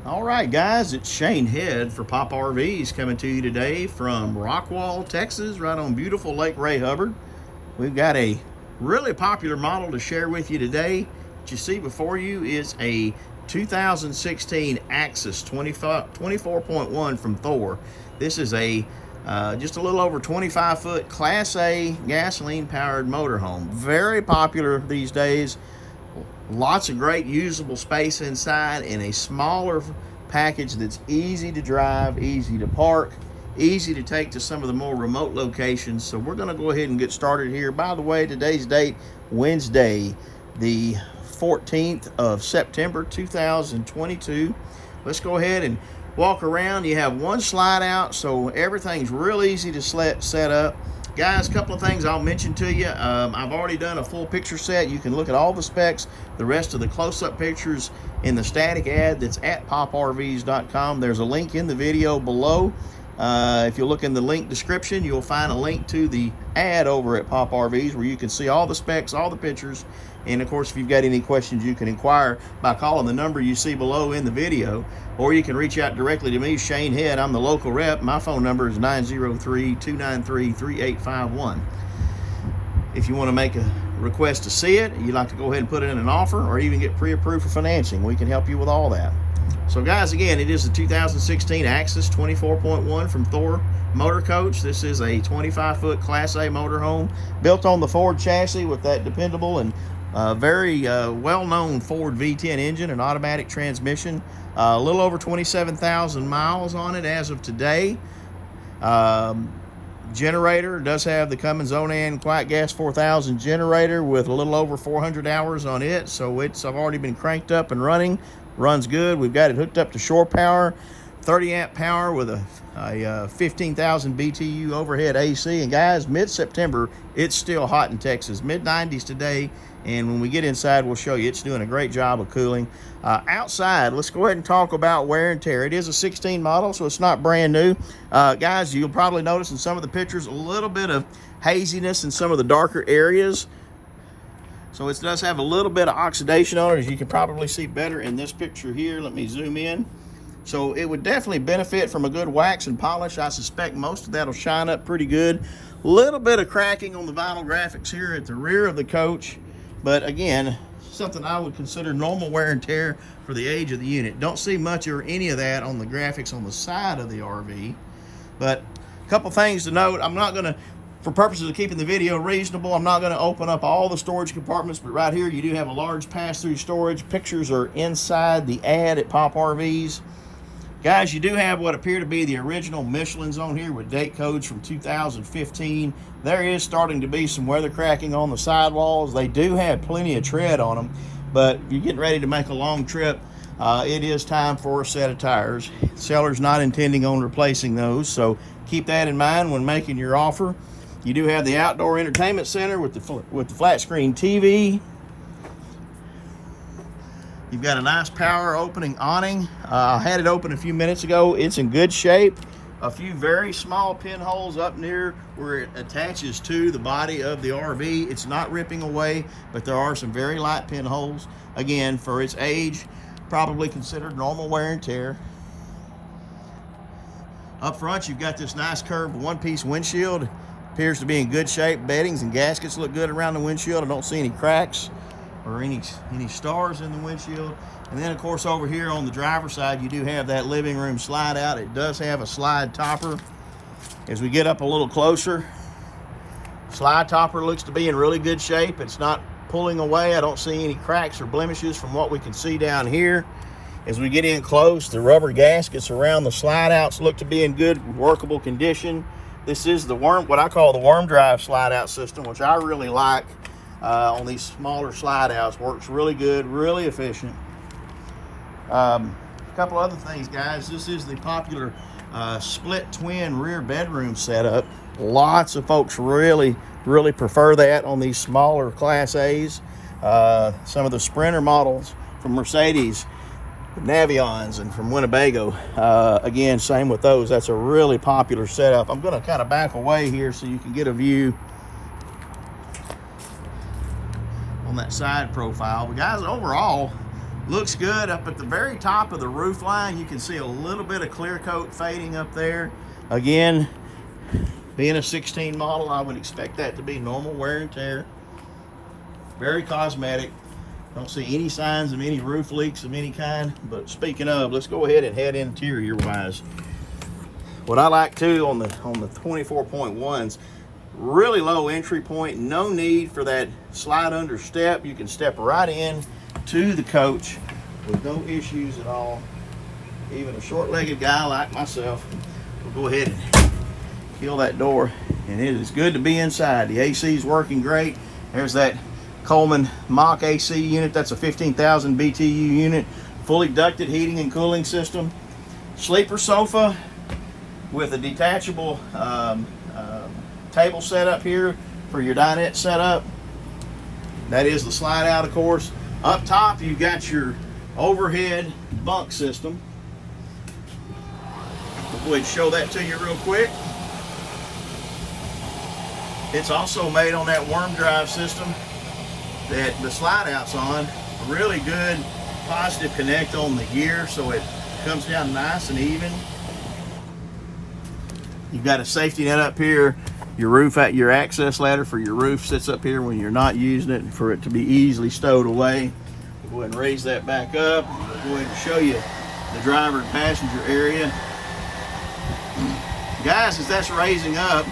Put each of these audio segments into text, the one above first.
All right, guys, it's Shane Head for Pop RVs coming to you today from Rockwall, Texas, right on beautiful Lake Ray Hubbard. We've got a really popular model to share with you today. What you see before you is a 2016 Axis 24.1 from Thor. This is a just a little over 25-foot Class A gasoline-powered motorhome. Very popular these days. Lots of great usable space inside in a smaller package that's easy to drive, easy to park, easy to take to some of the more remote locations. So we're going to go ahead and get started here. By the way, today's date, Wednesday, the 14th of September 2022. Let's go ahead and walk around. You have one slide out, so everything's real easy to set up. Guys, a couple of things I'll mention to you. I've already done a full picture set. You can look at all the specs, the rest of the close-up pictures in the static ad that's at poprvs.com. There's a link in the video below. If you look in the link description, you'll find a link to the ad over at Pop RVs where you can see all the specs, all the pictures. And of course, if you've got any questions, you can inquire by calling the number you see below in the video, or you can reach out directly to me, Shane Head. I'm the local rep. My phone number is 903-293-3851. If you want to make a request to see it, you'd like to go ahead and put in an offer or even get pre-approved for financing, we can help you with all that. So guys, again, it is the 2016 Axis 24.1 from Thor Motor Coach. This is a 25-foot Class A motorhome built on the Ford chassis with that dependable and very well-known Ford V10 engine and automatic transmission. A little over 27,000 miles on it as of today. Generator does have the Cummins Onan Quiet Gas 4000 generator with a little over 400 hours on it. So I've already been cranked up and running. Runs good. We've got it hooked up to shore power, 30 amp power with a 15,000 BTU overhead AC. And guys, mid-September, it's still hot in Texas. Mid-90s today. And when we get inside, we'll show you it's doing a great job of cooling. Outside, let's go ahead and talk about wear and tear. It is a 16 model, so it's not brand new. Guys, you'll probably notice in some of the pictures a little bit of haziness in some of the darker areas. So it does have a little bit of oxidation on it, as you can probably see better in this picture here. Let me zoom in. So it would definitely benefit from a good wax and polish. I suspect most of that will shine up pretty good. A little bit of cracking on the vinyl graphics here at the rear of the coach. But again, something I would consider normal wear and tear for the age of the unit. Don't see much or any of that on the graphics on the side of the RV. But a couple things to note. I'm not going to, for purposes of keeping the video reasonable, I'm not going to open up all the storage compartments, but right here you do have a large pass-through storage. Pictures are inside the ad at Pop RVs. Guys, you do have what appear to be the original Michelins on here with date codes from 2015. There is starting to be some weather cracking on the sidewalls. They do have plenty of tread on them, but if you're getting ready to make a long trip, it is time for a set of tires. The seller's not intending on replacing those, so keep that in mind when making your offer. You do have the outdoor entertainment center with the flat screen TV. You've got a nice power opening awning. I had it open a few minutes ago. It's in good shape. A few very small pinholes up near where it attaches to the body of the RV. It's not ripping away, but there are some very light pinholes. Again, for its age, probably considered normal wear and tear. Up front, you've got this nice curved one-piece windshield. Appears to be in good shape. Beddings and gaskets look good around the windshield. I don't see any cracks or any stars in the windshield. And then of course over here on the driver's side, you do have that living room slide out. It does have a slide topper. As we get up a little closer, slide topper looks to be in really good shape. It's not pulling away. I don't see any cracks or blemishes from what we can see down here. As we get in close, the rubber gaskets around the slide outs look to be in good workable condition. This is the what I call the worm drive slide out system, which I really like. On these smaller slide outs, works really good, really efficient. A couple other things, guys. This is the popular split twin rear bedroom setup. Lots of folks really prefer that on these smaller Class A's. Some of the Sprinter models from Mercedes, Navions, and from Winnebago. Again, same with those. That's a really popular setup. I'm going to kind of back away here so you can get a view on that side profile. But guys, overall, Looks good. Up at the very top of the roof line, you can see a little bit of clear coat fading up there. Again, being a 16 model, I would expect that to be normal wear and tear. Very cosmetic. Don't see any signs of any roof leaks of any kind. But speaking of, let's go ahead and head interior wise. What I like too on the 24.1s, really low entry point, no need for that slide under step. You can step right in to the coach with no issues at all. Even a short-legged guy like myself will go ahead and kill that door, and it is good to be inside. The AC is working great. There's that Coleman Mach AC unit. That's a 15,000 BTU unit, fully ducted heating and cooling system. Sleeper sofa with a detachable table setup here for your dinette setup. That is the slide out, of course. Up top, you've got your overhead bunk system. We'll go ahead and show that to you real quick. It's also made on that worm drive system that the slide out's on. A really good positive connect on the gear, so it comes down nice and even. You've got a safety net up here. Your access ladder for your roof sits up here when you're not using it, for it to be easily stowed away. We'll go ahead and raise that back up. We'll go ahead and show you the driver and passenger area. Guys, as that's raising up,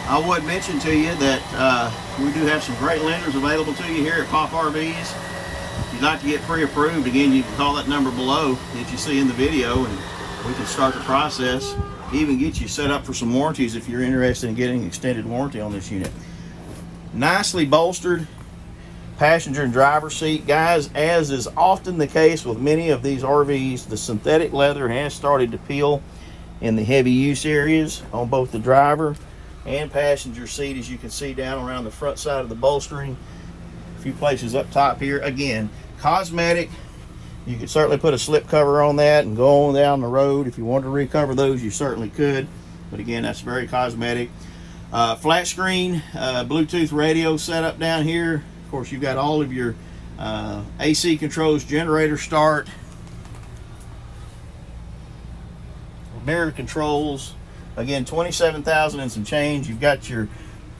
I would mention to you that we do have some great lenders available to you here at Pop RVs. If you'd like to get pre-approved, again, you can call that number below that you see in the video, and we can start the process. Even get you set up for some warranties if you're interested in getting extended warranty on this unit. Nicely bolstered passenger and driver seat. Guys, as is often the case with many of these RVs, the synthetic leather has started to peel in the heavy use areas on both the driver and passenger seat, as you can see down around the front side of the bolstering. A few places up top here. Again, cosmetic. You could certainly put a slip cover on that and go on down the road. If you wanted to recover those, you certainly could. But again, that's very cosmetic. Flat screen, Bluetooth radio setup down here. Of course, you've got all of your AC controls, generator start, mirror controls. Again, 27,000 and some change. You've got your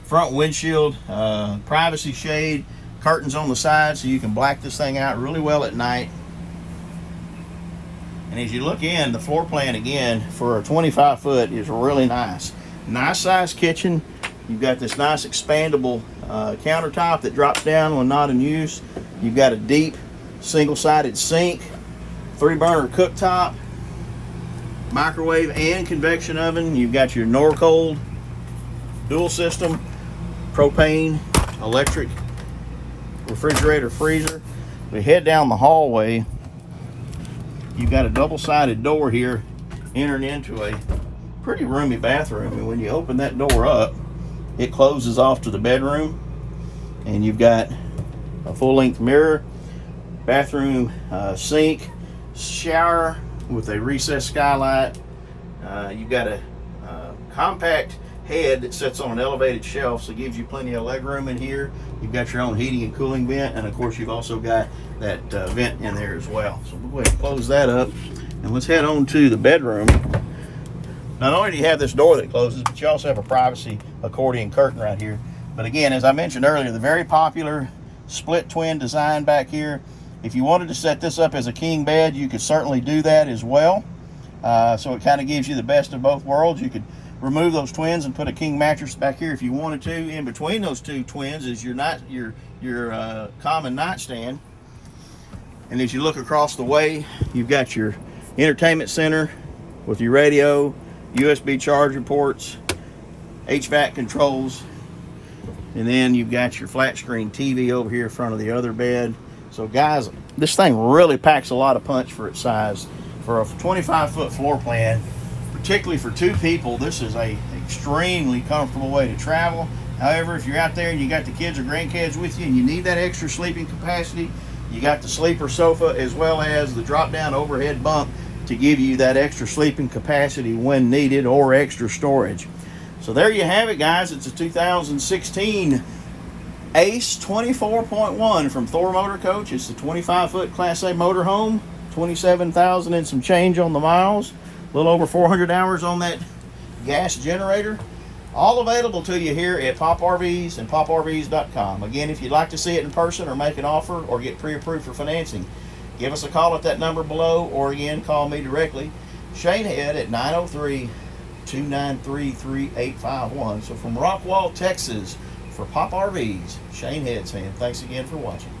front windshield, privacy shade, curtains on the side so you can black this thing out really well at night. And as you look in, the floor plan again for a 25 foot is really nice. Nice size kitchen. You've got this nice expandable countertop that drops down when not in use. You've got a deep single-sided sink, 3-burner cooktop, microwave and convection oven. You've got your Norcold dual system, propane, electric refrigerator, freezer. We head down the hallway. You've got a double-sided door here entering into a pretty roomy bathroom, and when you open that door up, it closes off to the bedroom, and you've got a full-length mirror, bathroom sink, shower with a recessed skylight. You've got a compact head that sits on an elevated shelf, so it gives you plenty of leg room in here. You've got your own heating and cooling vent, and of course you've also got that vent in there as well. So we'll go ahead and close that up, and let's head on to the bedroom. Not only do you have this door that closes, but you also have a privacy accordion curtain right here. But again, as I mentioned earlier, the very popular split twin design back here. If you wanted to set this up as a king bed, you could certainly do that as well. So it kind of gives you the best of both worlds. You could remove those twins and put a king mattress back here if you wanted to. In between those two twins is your common nightstand. And as you look across the way, you've got your entertainment center with your radio, USB charging ports, HVAC controls, and then you've got your flat screen TV over here in front of the other bed. So guys, this thing really packs a lot of punch for its size. For a 25-foot floor plan, particularly for two people, this is a extremely comfortable way to travel. However, if you're out there and you got the kids or grandkids with you and you need that extra sleeping capacity, you got the sleeper sofa as well as the drop-down overhead bunk to give you that extra sleeping capacity when needed, or extra storage. So there you have it, guys. It's a 2016 ACE 24.1 from Thor Motor Coach. It's the 25-foot Class A motorhome, 27,000 and some change on the miles, a little over 400 hours on that gas generator. All available to you here at Pop RVs and poprvs.com. Again, if you'd like to see it in person or make an offer or get pre-approved for financing, give us a call at that number below, or again, call me directly, Shane Head, at 903-293-3851. So from Rockwall, Texas, for Pop RVs, Shane Head saying thanks again for watching.